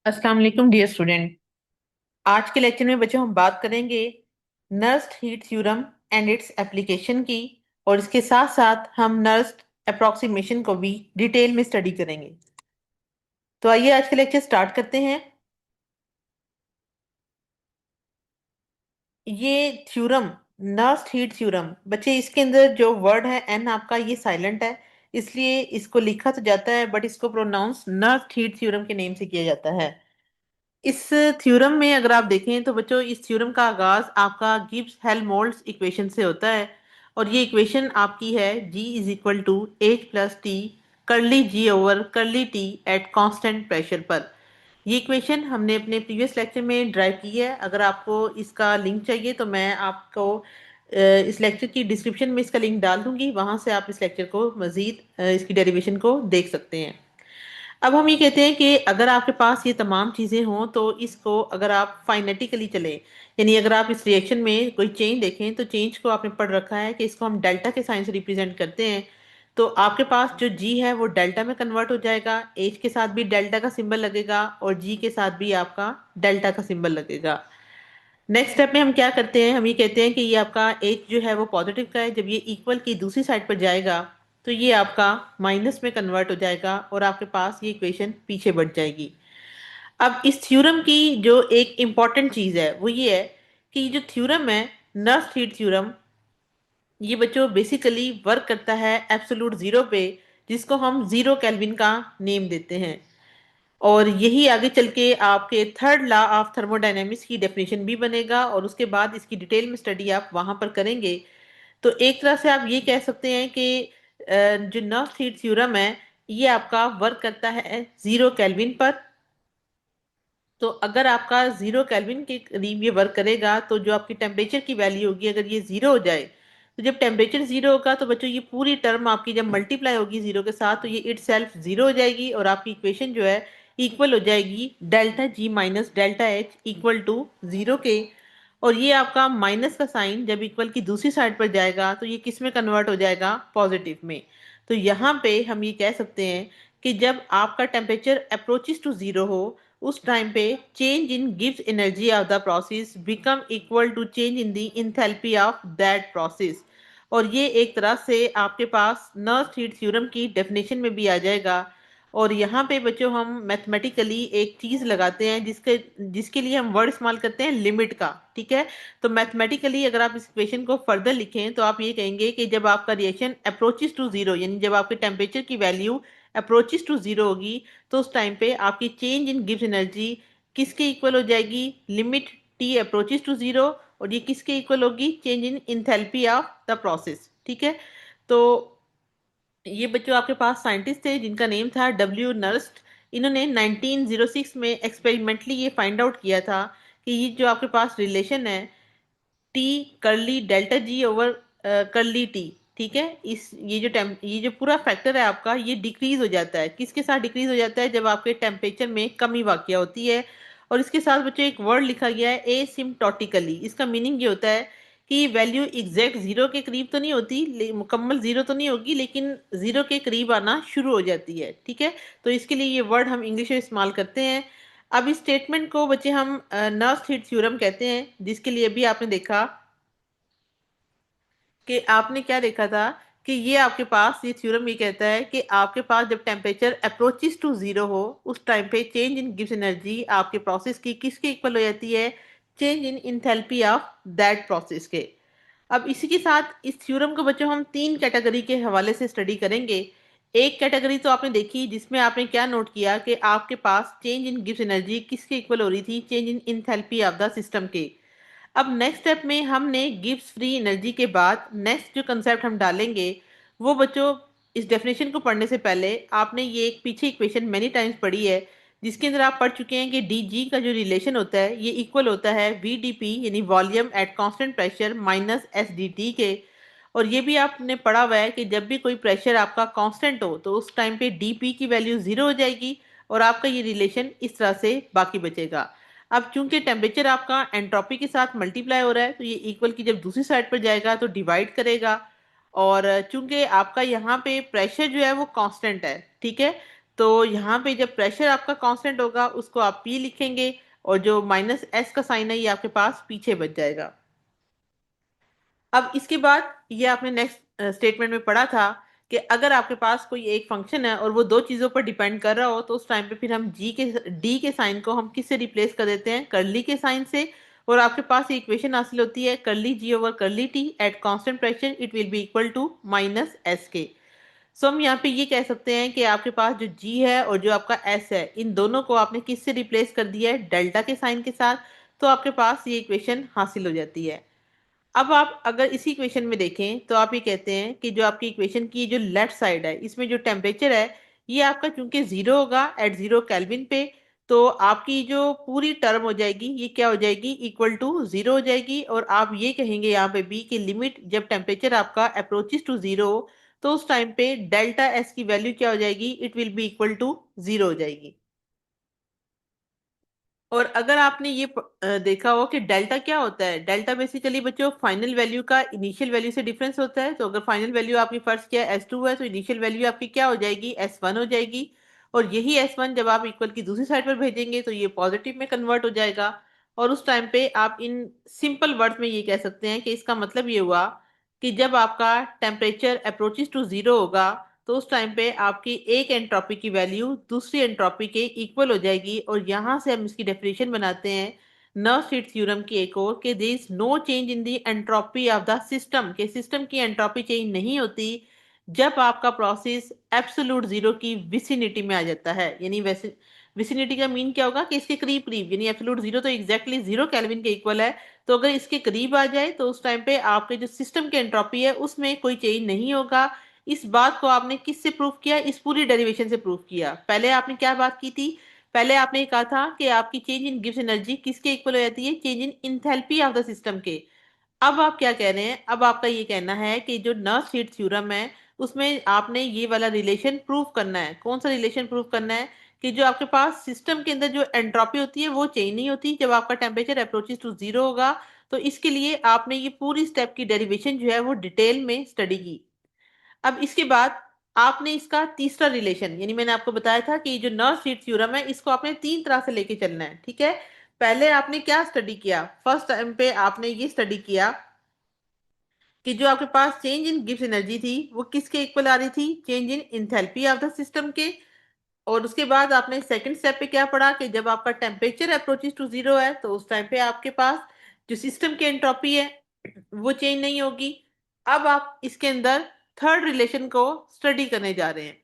अस्सलाम वालेकुम dear student. आज के लेक्चर में बच्चों हम बात करेंगे nursed heat theorem and its application की। और इसके साथ साथ हम नर्स्ड अप्रोक्सीमेशन को भी डिटेल में स्टडी करेंगे। तो आइए आज के लेक्चर स्टार्ट करते हैं। ये थ्योरम नर्स्ड हीट थ्योरम बच्चे, इसके अंदर जो वर्ड है एन आपका ये साइलेंट है, इसलिए इसको लिखा तो जाता है बट इसको प्रोनाउंस नर्स्ड हीट थ्योरम के नेम से किया जाता है। इस थ्योरम में अगर आप देखें तो बच्चों, इस थ्योरम का आगाज आपका गिब्स हेल्महोल्ट्ज इक्वेशन से होता है। और ये इक्वेशन आपकी है G is equal to H plus T curly G over curly T at constant pressure पर। ये इक्वेशन हमने अपने प्रीवियस लेक्चर में ड्राइव की है। अगर आपको इसका लिंक चाहिए तो मैं आपको इस लेक्चर की डिस्क्रिप्शन में इसका लिंक डाल दूंगी, वहां से आप इस लेक्चर को मजीद इसकी डेरिवेशन को देख सकते हैं। अब हम ये कहते हैं कि अगर आपके पास ये तमाम चीज़ें हों तो इसको अगर आप फाइनेटिकली चलें, यानी अगर आप इस रिएक्शन में कोई चेंज देखें तो चेंज को आपने पढ़ रखा है कि इसको हम डेल्टा के साइन से रिप्रेजेंट करते हैं। तो आपके पास जो जी है वो डेल्टा में कन्वर्ट हो जाएगा, एच के साथ भी डेल्टा का सिंबल लगेगा और जी के साथ भी आपका डेल्टा का सिंबल लगेगा। नेक्स्ट स्टेप में हम क्या करते हैं, हम ये कहते हैं कि ये आपका एच जो है वो पॉजिटिव का है, जब ये इक्वल की दूसरी साइड पर जाएगा तो ये आपका माइनस में कन्वर्ट हो जाएगा और आपके पास ये इक्वेशन पीछे बढ़ जाएगी। अब इस थ्योरम की जो एक इम्पॉर्टेंट चीज है वो ये है कि ये जो थ्योरम है नर्स्ड हीट थ्योरम, ये बच्चों बेसिकली वर्क करता है एब्सोल्यूट जीरो पे, जिसको हम जीरो केल्विन का नेम देते हैं। और यही आगे चल के आपके थर्ड लॉ ऑफ थर्मोडायनेमिक्स की डेफिनेशन भी बनेगा और उसके बाद इसकी डिटेल में स्टडी आप वहां पर करेंगे। तो एक तरह से आप ये कह सकते हैं कि जो नर्स्ड हीट थ्योरम है ये आपका वर्क करता है जीरो केल्विन पर। तो अगर आपका जीरो केल्विन के करीब ये वर्क करेगा तो जो आपकी टेम्परेचर की वैल्यू होगी, अगर ये जीरो हो जाए, तो जब टेम्परेचर जीरो होगा तो बच्चों ये पूरी टर्म आपकी जब मल्टीप्लाई होगी जीरो के साथ तो ये इट सेल्फ जीरो हो जाएगी और आपकी इक्वेशन जो है इक्वल हो जाएगी delta G minus delta H equal to zero के। और ये आपका माइनस का साइन जब इक्वल की दूसरी साइड पर जाएगा तो ये किस में कन्वर्ट हो जाएगा, पॉजिटिव में। तो यहाँ पे हम ये कह सकते हैं कि जब आपका टेम्परेचर अप्रोचेस टू जीरो हो उस टाइम पे चेंज इन गिव्स energy of the process become equal to change in the enthalpy of that process. और ये एक तरह से आपके पास नर्स्ड हीट थ्योरम की डेफिनेशन में भी आ जाएगा। और यहाँ पे बच्चों हम मैथमेटिकली एक चीज लगाते हैं जिसके जिसके लिए हम वर्ड इस्तेमाल करते हैं लिमिट का, ठीक है। तो मैथमेटिकली अगर आप इस इक्वेशन को फर्दर लिखें तो आप ये कहेंगे कि जब आपका रिएक्शन अप्रोचेस टू जीरो, यानी जब आपके टेम्परेचर की वैल्यू अप्रोचेस टू जीरो होगी तो उस टाइम पे आपकी चेंज इन गिव्स एनर्जी किसके इक्वल हो जाएगी, limit T approaches to zero. और ये किसके इक्वल होगी, change in enthalpy of the process, ठीक है। तो ये बच्चों आपके पास साइंटिस्ट थे जिनका नेम था डब्ल्यू नर्स्ट। इन्होंने 1906 में एक्सपेरिमेंटली ये फाइंड आउट किया था कि ये जो आपके पास रिलेशन है टी करली delta G over curly T, ठीक है, इस ये जो पूरा फैक्टर है आपका ये डिक्रीज हो जाता है। किसके साथ डिक्रीज हो जाता है, जब आपके टेम्परेचर में कमी वाकया होती है। और इसके साथ बच्चों एक वर्ड लिखा गया है एसिम्प्टोटिकली। इसका मीनिंग ये होता है कि वैल्यू एग्जैक्ट जीरो के करीब तो नहीं होती, मुकम्मल जीरो तो नहीं होगी, लेकिन जीरो के करीब आना शुरू हो जाती है, ठीक है। तो इसके लिए ये वर्ड हम इंग्लिश में इस्तेमाल करते हैं। अब इस स्टेटमेंट को बच्चे हम नर्स्ड हीट थ्योरम कहते हैं, जिसके लिए भी आपने देखा कि आपने क्या देखा था कि ये आपके पास ये थ्योरम ये कहता है कि आपके पास जब टेम्परेचर अप्रोचेस टू जीरो हो उस टाइम पे चेंज इन गिव्स एनर्जी आपके प्रोसेस की किसके इक्वल हो जाती है, change in enthalpy of that process के। अब इसी के साथ इस थ्योरम को बच्चों हम तीन कैटेगरी के हवाले से स्टडी करेंगे। एक कैटेगरी तो आपने देखी जिसमें आपने क्या नोट किया कि आपके पास चेंज इन गिव्स एनर्जी किसके इक्वल हो रही थी, change in enthalpy of the system के। अब नेक्स्ट स्टेप में हमने गिब्स फ्री एनर्जी के बाद नेक्स्ट जो कंसेप्ट हम डालेंगे वो बच्चों, इस डेफिनेशन को पढ़ने से पहले आपने ये एक पीछे इक्वेशन मैनी टाइम्स पढ़ी है जिसके अंदर आप पढ़ चुके हैं कि डी जी का जो रिलेशन होता है ये इक्वल होता है वी डी पी यानी volume at constant pressure minus S D T के। और ये भी आपने पढ़ा हुआ है कि जब भी कोई प्रेशर आपका कांस्टेंट हो तो उस टाइम पे डी पी की वैल्यू जीरो हो जाएगी और आपका ये रिलेशन इस तरह से बाकी बचेगा। अब चूंकि टेम्परेचर आपका एंट्रोपी के साथ मल्टीप्लाई हो रहा है तो ये इक्वल की जब दूसरी साइड पर जाएगा तो डिवाइड करेगा। और चूंकि आपका यहाँ पे प्रेशर जो है वो कांस्टेंट है, ठीक है, तो यहाँ पे जब प्रेशर आपका कांस्टेंट होगा उसको आप पी लिखेंगे, और जो माइनस एस का साइन है ये आपके पास पीछे बच जाएगा। अब इसके बाद ये आपने नेक्स्ट स्टेटमेंट में पढ़ा था कि अगर आपके पास कोई एक फंक्शन है और वो दो चीजों पर डिपेंड कर रहा हो, तो उस टाइम पे फिर हम डी के साइन को हम किससे रिप्लेस कर देते हैं, करली के साइन से। और आपके पास ये इक्वेशन हासिल होती है, curly G over curly T at constant pressure it will be equal to minus S के। सो हम यहाँ पे ये कह सकते हैं कि आपके पास जो जी है और जो आपका एस है, इन दोनों को आपने किससे रिप्लेस कर दिया है, डेल्टा के साइन के साथ। तो आपके पास ये इक्वेशन हासिल हो जाती है। अब आप अगर इसी इक्वेशन में देखें तो आप ये कहते हैं कि जो आपकी इक्वेशन की जो लेफ्ट साइड है इसमें जो टेम्परेचर है ये आपका चूंकि जीरो होगा एट जीरो केल्विन पे, तो आपकी जो पूरी टर्म हो जाएगी ये क्या हो जाएगी, इक्वल टू जीरो हो जाएगी। और आप ये कहेंगे यहाँ पे बी की लिमिट जब टेम्परेचर आपका अप्रोचेस टू जीरो, तो उस टाइम पे डेल्टा एस की वैल्यू क्या हो जाएगी, it will be equal to zero हो जाएगी। और अगर आपने ये देखा हो कि डेल्टा क्या होता है, डेल्टा बेसिकली बच्चों फाइनल वैल्यू का इनिशियल वैल्यू से डिफरेंस होता है। तो अगर फाइनल वैल्यू आपकी फर्स्ट क्या एस टू है, तो इनिशियल वैल्यू आपकी क्या हो जाएगी, एस वन हो जाएगी। और यही एस वन जब आप इक्वल की दूसरी साइड पर भेजेंगे तो ये पॉजिटिव में कन्वर्ट हो जाएगा। और उस टाइम पे आप इन सिंपल वर्ड्स में ये कह सकते हैं कि इसका मतलब ये हुआ कि जब आपका टेम्परेचर अप्रोचेस टू जीरो होगा, तो उस टाइम पे आपकी एक एंट्रोपी की वैल्यू दूसरी एंट्रोपी के इक्वल हो जाएगी। और यहां से हम इसकी डेफिनेशन बनाते हैं नर्स-हीट थ्योरम की एक और, कि there is no change in the entropy of the system, के सिस्टम की एंट्रोपी चेंज नहीं होती जब आपका प्रोसेस एब्सोल्यूट जीरो की विसिनिटी में आ जाता है। यानी वैसे विसिनिटी का मीन क्या होगा कि इसके करीब करीब, यानी एब्सोल्यूट जीरो तो एग्जैक्टली जीरो केल्विन के इक्वल है। तो अगर इसके करीब आ जाए तो उस टाइम पे आपके जो सिस्टम की एंट्रोपी है उसमें कोई चेंज नहीं होगा। इस बात को आपने किससे प्रूफ किया, इस पूरी डेरिवेशन से प्रूफ किया। पहले आपने क्या बात की थी, पहले आपने कहा था कि आपकी चेंज इन गिब्स एनर्जी किसके इक्वल हो जाती है, change in enthalpy of the system के। अब आप क्या कह रहे हैं, अब आपका ये कहना है कि जो नर्स हीट थ्योरम है उसमें आपने ये वाला रिलेशन प्रूव करना है। कौन सा रिलेशन प्रूव करना है, कि जो आपके पास सिस्टम के अंदर जो एंट्रोपी होती है वो चेंज नहीं होती जब आपका टेम्परेचर अप्रोचेस टू जीरो होगा। तो इसके लिए आपने ये पूरी स्टेप की डेरिवेशन जो है वो डिटेल में स्टडी की। अब इसके बाद आपने इसका तीसरा रिलेशन, यानी मैंने आपको बताया था कि जो नर्स हीट थ्योरम है इसको आपने तीन तरह से लेके चलना है, ठीक है। पहले आपने क्या स्टडी किया, फर्स्ट टाइम पे आपने ये स्टडी किया कि जो आपके पास चेंज इन गिब्स एनर्जी थी वो किसके इक्वल आ रही थी, change in enthalpy of the system के। और उसके बाद आपने सेकंड स्टेप पे क्या पढ़ा कि जब आपका टेम्परेचर अप्रोचेस टू जीरो है तो उस टाइम पे आपके पास जो सिस्टम की एंट्रोपी है वो चेंज नहीं होगी। अब आप इसके अंदर थर्ड रिलेशन को स्टडी करने जा रहे हैं।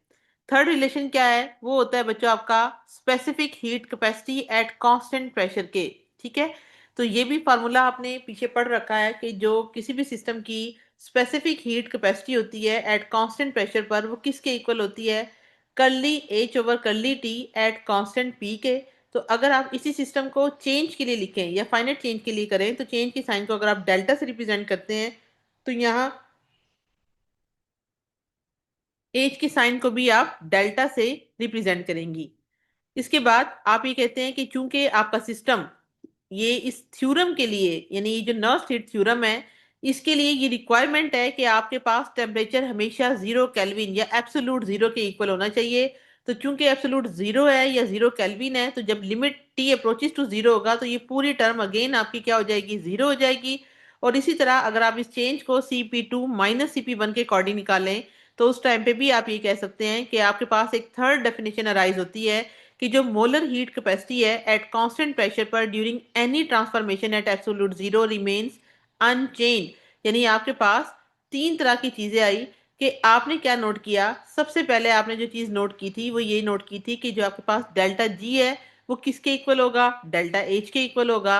थर्ड रिलेशन क्या है, वो होता है बच्चों आपका specific heat capacity eight constant pressure के, ठीक है। तो ये भी फार्मूला आपने पीछे पढ़ रखा है कि जो किसी भी सिस्टम की स्पेसिफिक हीट कैपेसिटी होती है एट कांस्टेंट प्रेशर पर वो किसके इक्वल होती है, करली H over curly T at constant P के। तो अगर आप इसी सिस्टम को चेंज के लिए लिखें या फाइनाइट चेंज के लिए करें तो चेंज की साइन को अगर आप डेल्टा से रिप्रेजेंट करते हैं तो यहाँ एच की साइन को भी आप डेल्टा से रिप्रेजेंट करेंगी। इसके बाद आप ये कहते हैं कि चूंकि आपका सिस्टम ये इस थ्योरम के लिए, यानी ये जो नर्स हीट थ्योरम है इसके लिए ये रिक्वायरमेंट है कि आपके पास टेम्परेचर हमेशा जीरो केल्विन या एब्सोल्यूट जीरो के इक्वल होना चाहिए। तो चूंकि एब्सोल्यूट जीरो है या जीरो केल्विन है, तो जब limit T approaches to zero होगा तो ये पूरी टर्म अगेन आपकी क्या हो जाएगी, जीरो हो जाएगी। और इसी तरह अगर आप इस चेंज को C P two minus C P one के अकॉर्डिंग निकालें तो उस टाइम पे भी आप ये कह सकते हैं कि आपके पास एक थर्ड डेफिनेशन अराइज होती है कि जो मोलर हीट कैपेसिटी है एट कांस्टेंट प्रेशर पर during any transformation at absolute zero remains unchange. यानी आपके पास तीन तरह की चीजें आई कि आपने क्या नोट किया, सबसे पहले आपने जो चीज नोट की थी वो ये नोट की थी कि जो आपके पास डेल्टा जी है वो किसके इक्वल होगा, डेल्टा एच के इक्वल होगा।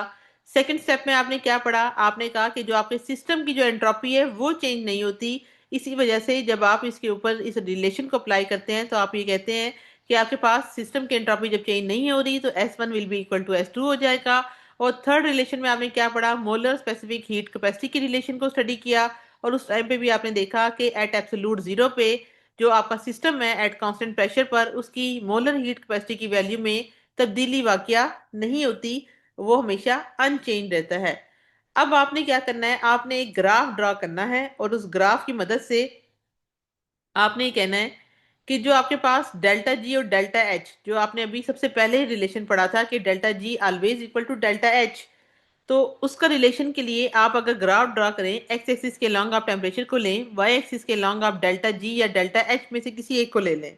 सेकंड स्टेप में आपने क्या पढ़ा, आपने कहा कि जो आपके सिस्टम की जो एंट्रोपी है वो चेंज नहीं होती। इसी वजह से जब आप इसके ऊपर इस रिलेशन को अप्लाई करते हैं तो आप ये कहते हैं कि आपके पास सिस्टम की एंट्रोपी जब चेंज नहीं हो रही तो S one will be equal to S two हो जाएगा। और थर्ड रिलेशन में आपने क्या पढ़ा, मोलर स्पेसिफिक हीट कैपेसिटी के रिलेशन को स्टडी किया। और उस टाइम पे भी आपने देखा कि एट एब्सोल्यूट जीरो पे जो आपका सिस्टम है एट कांस्टेंट प्रेशर पर उसकी मोलर हीट कैपेसिटी की वैल्यू में तब्दीली वाकया नहीं होती, वो हमेशा अनचेंज रहता है। अब आपने क्या करना है, आपने एक ग्राफ ड्रॉ करना है और उस ग्राफ की मदद से आपने ये कहना है कि जो आपके पास डेल्टा जी और डेल्टा एच, जो आपने अभी सबसे पहले रिलेशन पढ़ा था कि delta G always equal to delta H, तो उसका रिलेशन के लिए आप अगर ग्राफ ड्रा करें, एक्स एक्सिस के लॉन्ग आप टेम्परेचर को लें, वाई एक्सिस के लॉन्ग आप डेल्टा जी या डेल्टा एच में से किसी एक को ले लें।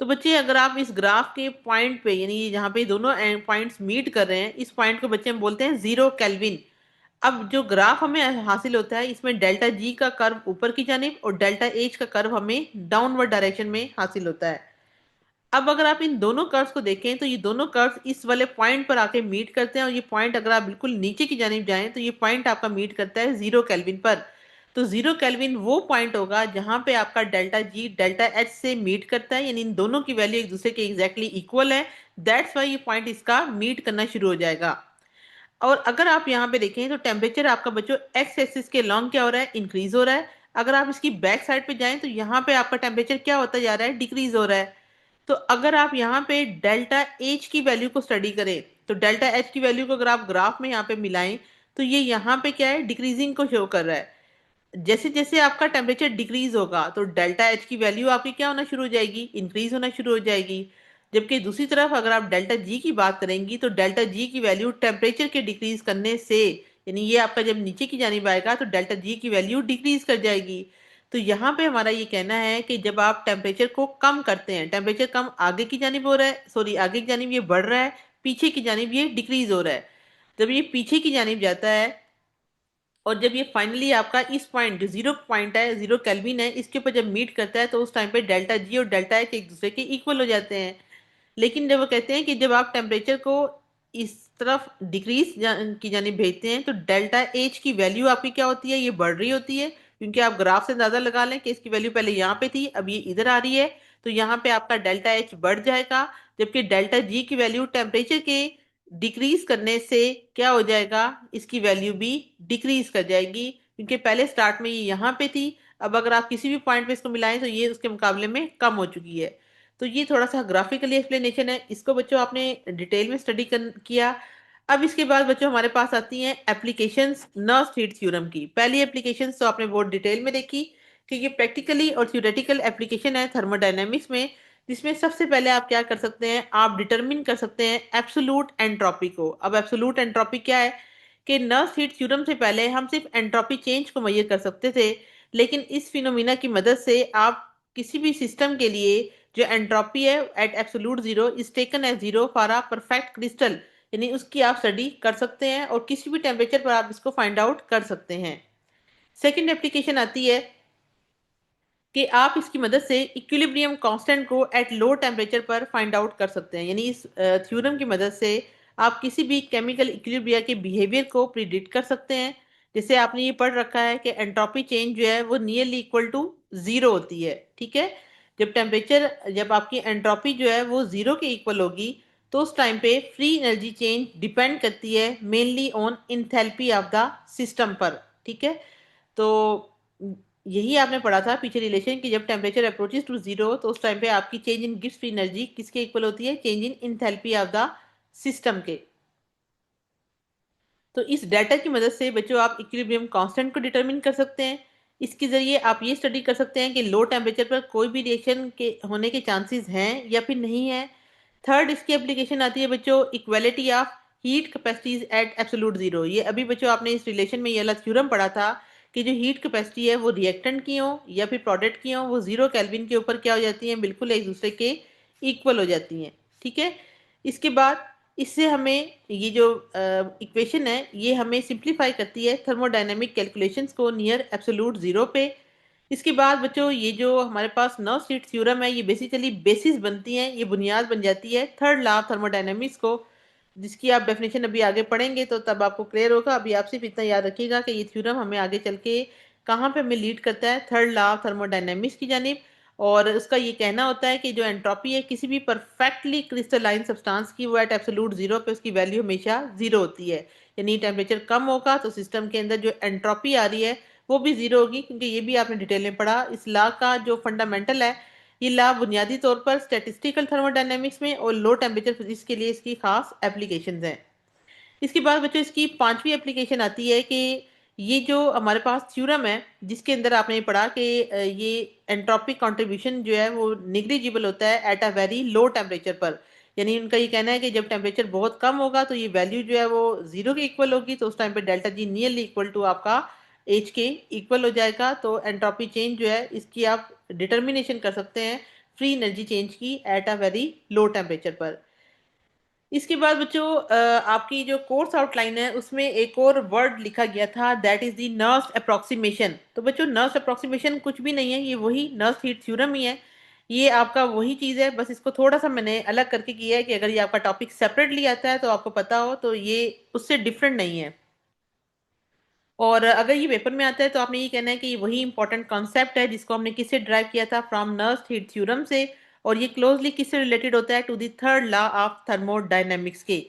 तो बच्चे अगर आप इस ग्राफ के पॉइंट पे, यानी जहाँ पे दोनों पॉइंट्स मीट कर रहे हैं, इस पॉइंट को बच्चे हम बोलते हैं जीरो केल्विन। अब जो ग्राफ हमें हासिल होता है, इसमें डेल्टा जी का कर्व ऊपर की जानिब और डेल्टा एच का कर्व हमें डाउनवर्ड डायरेक्शन में हासिल होता है। अब अगर आप इन दोनों कर्व्स को देखें तो ये दोनों कर्व्स इस वाले पॉइंट पर आके मीट करते हैं, और ये पॉइंट अगर आप बिल्कुल नीचे की जानिब जाएं तो ये पॉइंट आपका मीट करता है जीरो केल्विन पर। तो जीरो केल्विन वो पॉइंट होगा जहां पे आपका डेल्टा जी डेल्टा एच से मीट करता है, यानी इन दोनों की वैल्यू एक दूसरे के एग्जैक्टली इक्वल है। दैट्स वाई ये पॉइंट इसका मीट करना शुरू हो जाएगा। और अगर आप यहाँ पे देखें तो टेम्परेचर आपका बच्चों एक्स एक्सिस के लॉन्ग क्या हो रहा है, इंक्रीज हो रहा है। अगर आप इसकी बैक साइड पे जाएं तो यहाँ पे आपका टेम्परेचर क्या होता जा रहा है, डिक्रीज हो रहा है। तो अगर आप यहाँ पे डेल्टा एच की वैल्यू को स्टडी करें, तो डेल्टा एच की वैल्यू को अगर आप ग्राफ में यहाँ पे मिलाएं तो ये यहाँ पे क्या है, डिक्रीजिंग को शो कर रहा है। जैसे जैसे आपका टेम्परेचर डिक्रीज होगा तो डेल्टा एच की वैल्यू आपकी क्या होना शुरू हो जाएगी, इंक्रीज होना शुरू हो जाएगी। जबकि दूसरी तरफ अगर आप डेल्टा जी की बात करेंगी तो डेल्टा जी की वैल्यू टेम्परेचर के डिक्रीज करने से, यानी ये आपका जब नीचे की जानिब आएगा तो डेल्टा जी की वैल्यू डिक्रीज कर जाएगी। तो यहाँ पे हमारा ये कहना है कि जब आप टेम्परेचर को कम करते हैं, टेम्परेचर कम आगे की जानिब हो रहा है, सॉरी आगे की जानिब ये बढ़ रहा है, पीछे की जानिब ये डिक्रीज हो रहा है। जब ये पीछे की जानिब जाता है और जब ये फाइनली आपका इस पॉइंट जो जीरो पॉइंट है, जीरो केल्विन है, इसके ऊपर जब मीट करता है तो उस टाइम पे डेल्टा जी और डेल्टा एच एक दूसरे के इक्वल हो जाते हैं। लेकिन जब वो कहते हैं कि जब आप टेम्परेचर को इस तरफ डिक्रीज की जानिब भेजते हैं तो डेल्टा एच की वैल्यू आपकी क्या होती है, ये बढ़ रही होती है, क्योंकि आप ग्राफ से अंदाजा लगा लें कि इसकी वैल्यू पहले यहाँ पे थी, अब ये इधर आ रही है। तो यहाँ पे आपका डेल्टा एच बढ़ जाएगा, जबकि डेल्टा जी की वैल्यू टेम्परेचर के डिक्रीज करने से क्या हो जाएगा, इसकी वैल्यू भी डिक्रीज कर जाएगी, क्योंकि पहले स्टार्ट में ये यहाँ पे थी, अब अगर आप किसी भी पॉइंट पे इसको मिलाएं तो ये उसके मुकाबले में कम हो चुकी है। तो ये थोड़ा सा ग्राफिकली एक्सप्लेनेशन है, इसको बच्चों आपने डिटेल में स्टडी किया। अब इसके बाद बच्चों हमारे पास आती हैं एप्लीकेशंस नर्स हीट थ्योरम की। पहली एप्लीकेशंस तो आपने बहुत डिटेल में देखी कि ये प्रैक्टिकली और थ्योरेटिकल एप्लीकेशन है थर्मोडायनेमिक्स में, जिसमें सबसे पहले आप क्या कर सकते हैं, आप डिटरमिन कर सकते हैं एब्सोलूट एंट्रोपी को। अब एब्सोलूट एंट्रोपी क्या है कि नर्स हीट थ्योरम से पहले हम सिर्फ एंट्रोपी चेंज को मेजर कर सकते थे, लेकिन इस फिनोमिना की मदद से आप किसी भी सिस्टम के लिए जो एंट्रोपी है at absolute zero is taken as zero for a perfect crystal, यानी उसकी आप स्टडी कर सकते हैं और किसी भी टेम्परेचर पर आप इसको फाइंड आउट कर सकते हैं। सेकंड एप्लीकेशन आती है कि आप इसकी मदद से इक्विलिब्रियम कांस्टेंट को एट लो टेम्परेचर पर फाइंड आउट कर सकते हैं, यानी इस थ्योरम की मदद से आप किसी भी केमिकल इक्विलिब्रिया के बिहेवियर को प्रिडिक्ट कर सकते हैं। जैसे आपने ये पढ़ रखा है कि एंट्रोपी चेंज जो है वो नियरली इक्वल टू जीरो होती है, ठीक है। जब आपकी एंट्रोपी जो है वो जीरो के इक्वल होगी तो उस टाइम पे फ्री एनर्जी चेंज डिपेंड करती है mainly on enthalpy of the system पर, ठीक है। तो यही आपने पढ़ा था पीछे रिलेशन कि जब टेम्परेचर अप्रोचेस टू जीरो तो उस टाइम पे आपकी चेंज इन गिब्स फ्री एनर्जी किसके इक्वल होती है, change in enthalpy of the system के। तो इस डाटा की मदद से बच्चों आप इक्विलिब्रियम कांस्टेंट को डिटरमिन कर सकते हैं। इसके जरिए आप ये स्टडी कर सकते हैं कि लो टेम्परेचर पर कोई भी रिएक्शन के होने के चांसेस हैं या फिर नहीं है। थर्ड इसकी एप्लीकेशन आती है बच्चों equality of heat capacities at absolute zero. ये अभी बच्चों आपने इस रिलेशन में ये वाला थ्योरम पढ़ा था कि जो हीट कैपेसिटी है वो रिएक्टेंट की हो या फिर प्रोडक्ट की हो, वो जीरो केल्विन के ऊपर क्या हो जाती है, बिल्कुल एक दूसरे के इक्वल हो जाती हैं, ठीक है। इसके बाद इससे हमें ये जो इक्वेशन है ये हमें सिंप्लीफाई करती है थर्मोडायनेमिक कैलकुलेशंस को नियर एब्सोल्यूट जीरो पे। इसके बाद बच्चों ये जो हमारे पास नर्स हीट थ्योरम है ये बेसिकली बेसिस बनती है, ये बुनियाद बन जाती है थर्ड लॉ ऑफ थर्मोडायनेमिक्स को, जिसकी आप डेफिनेशन अभी आगे पढ़ेंगे तो तब आपको क्लियर होगा। अभी आप सिर्फ इतना याद रखिएगा कि ये थ्योरम हमें आगे चल के कहाँ पे हमें लीड करता है, थर्ड लॉ ऑफ थर्मोडायनेमिक्स की जानिब। और उसका ये कहना होता है कि जो एंट्रोपी है किसी भी परफेक्टली क्रिस्टलाइन सब्सटेंस की वो एट एब्सोल्यूट जीरो पे उसकी वैल्यू हमेशा जीरो होती है, यानी टेम्परेचर कम होगा तो सिस्टम के अंदर जो एंट्रोपी आ रही है वो भी जीरो होगी, क्योंकि ये भी आपने डिटेल में पढ़ा। इस लॉ का जो फंडामेंटल है ये लॉ बुनियादी तौर पर स्टैटिस्टिकल थर्मोडायनेमिक्स में और लो टेम्परेचर फिजिक्स के लिए इसकी खास एप्लीकेशंस हैं। इसके बाद बच्चों इसकी पांचवी एप्लीकेशन आती है कि ये जो हमारे पास थ्योरम है जिसके अंदर आपने पढ़ा कि ये एंट्रोपिक कंट्रीब्यूशन जो है वो निग्लिजिबल होता है at a very low temperature पर। यानी उनका ये कहना है कि जब टेम्परेचर बहुत कम होगा तो ये वैल्यू जो है वो जीरो के इक्वल होगी, तो उस टाइम पे delta G nearly equal to आपका एच के इक्वल हो जाएगा। तो एंट्रोपी चेंज जो है इसकी आप डिटर्मिनेशन कर सकते हैं फ्री एनर्जी चेंज की eight a very low temperature पर। इसके बाद बच्चों आपकी जो कोर्स आउटलाइन है उसमें एक और वर्ड लिखा गया था, that is the nurse approximation. तो बच्चों नर्स अप्रोक्सीमेशन कुछ भी नहीं है, ये वही नर्स हीट थ्योरम ही है। ये आपका वही चीज है, बस इसको थोड़ा सा मैंने अलग करके किया है कि अगर ये आपका टॉपिक सेपरेटली आता है तो आपको पता हो, तो ये उससे डिफरेंट नहीं है। और अगर ये पेपर में आता है तो आपने ये कहना है कि ये वही इंपॉर्टेंट कॉन्सेप्ट है जिसको हमने किससे ड्राइव किया था, फ्रॉम नर्स हीट थ्योरम से। और ये क्लोजली किससे रिलेटेड होता है, to the third law of thermodynamics के।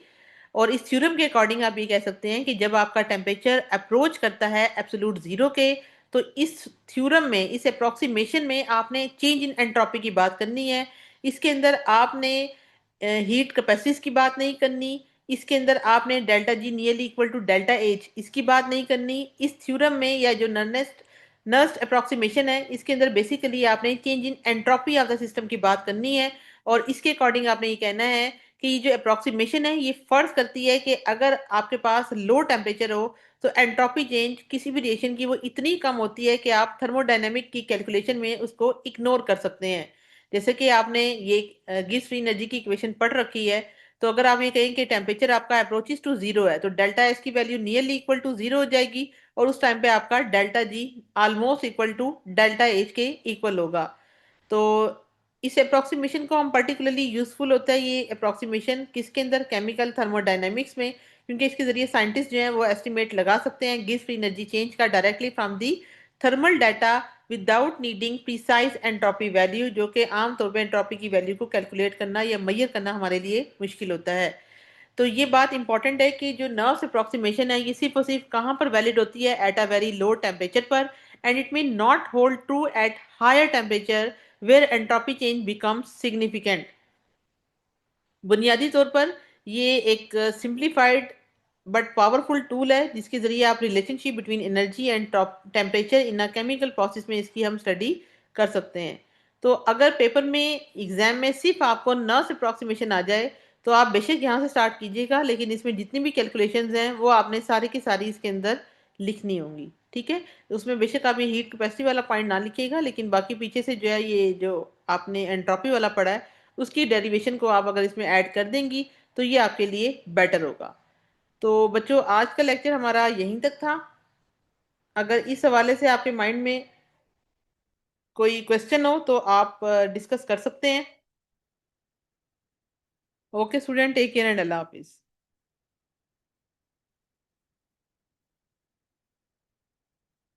और इस थ्योरम के अकॉर्डिंग आप ये कह सकते हैं कि जब आपका टेम्परेचर अप्रोच करता है एब्सोल्यूट जीरो के, तो इस थ्योरम में, इस अप्रोक्सीमेशन में आपने चेंज इन एंट्रोपी की बात करनी है। इसके अंदर आपने हीट कैपेसिटीज की बात नहीं करनी। इसके अंदर आपने delta G nearly equal to delta H इसकी बात नहीं करनी। इस थ्योरम में या जो नर्नेस्ट नर्स्ट अप्रोक्सीमेशन है इसके अंदर बेसिकली आपने change in entropy of the system की बात करनी है। और इसके अकॉर्डिंग आपने ये कहना है कि ये जो अप्रोक्सीमेशन है ये फर्ज करती है कि अगर आपके पास लो टेम्परेचर हो तो एंट्रोपी चेंज किसी भी रिएक्शन की वो इतनी कम होती है कि आप थर्मोडायनेमिक की कैलकुलेशन में उसको इग्नोर कर सकते हैं। जैसे कि आपने ये गिब्स फ्री एनर्जी की इक्वेशन पढ़ रखी है। तो अगर आप ये कहें कि टेम्परेचर आपका अप्रोचेस टू जीरो है तो डेल्टा एस की value nearly equal to zero हो जाएगी। और उस टाइम पे आपका delta G almost equal to delta H के इक्वल होगा। तो इस अप्रोक्सीमेशन को हम पर्टिकुलरली यूजफुल होता है ये अप्रोक्सीमेशन किसके अंदर, केमिकल थर्मोडायनेमिक्स में, क्योंकि इसके जरिए साइंटिस्ट जो है वो एस्टिमेट लगा सकते हैं गिब्स फ्री एनर्जी चेंज का directly from the thermal data without needing precise entropy value, जो कि आमतौर पर एंट्रोपी की वैल्यू को कैलकुलेट करना या मैयर करना हमारे लिए मुश्किल होता है। तो ये बात इंपॉर्टेंट है कि जो नर्व्स अप्रोक्सीमेशन है ये सिर्फ और सिर्फ कहाँ पर वैलिड होती है, at a very low temperature पर। And it may not hold true at higher temperature where entropy change becomes significant. बुनियादी तौर पर ये एक सिंप्लीफाइड बट पावरफुल टूल है जिसके जरिए आप relationship between energy and temperature in a chemical process में इसकी हम स्टडी कर सकते हैं। तो अगर पेपर में एग्जाम में सिर्फ आपको नर्स अप्रॉक्सीमेशन आ जाए तो आप बेशक यहाँ से स्टार्ट कीजिएगा, लेकिन इसमें जितनी भी कैलकुलेशंस हैं वो आपने सारी की सारी इसके अंदर लिखनी होंगी। ठीक है, उसमें बेशक आप ये हीट कैपेसिटी वाला पॉइंट ना लिखिएगा, लेकिन बाकी पीछे से जो है ये जो आपने एंट्रोपी वाला पढ़ा है उसकी डेरिवेशन को आप अगर इसमें ऐड कर देंगी तो ये आपके लिए बेटर होगा। तो बच्चों आज का लेक्चर हमारा यहीं तक था। अगर इस हवाले से आपके माइंड में कोई क्वेश्चन हो तो आप डिस्कस कर सकते हैं। Okay student, take care and अल्लाह हाफिज।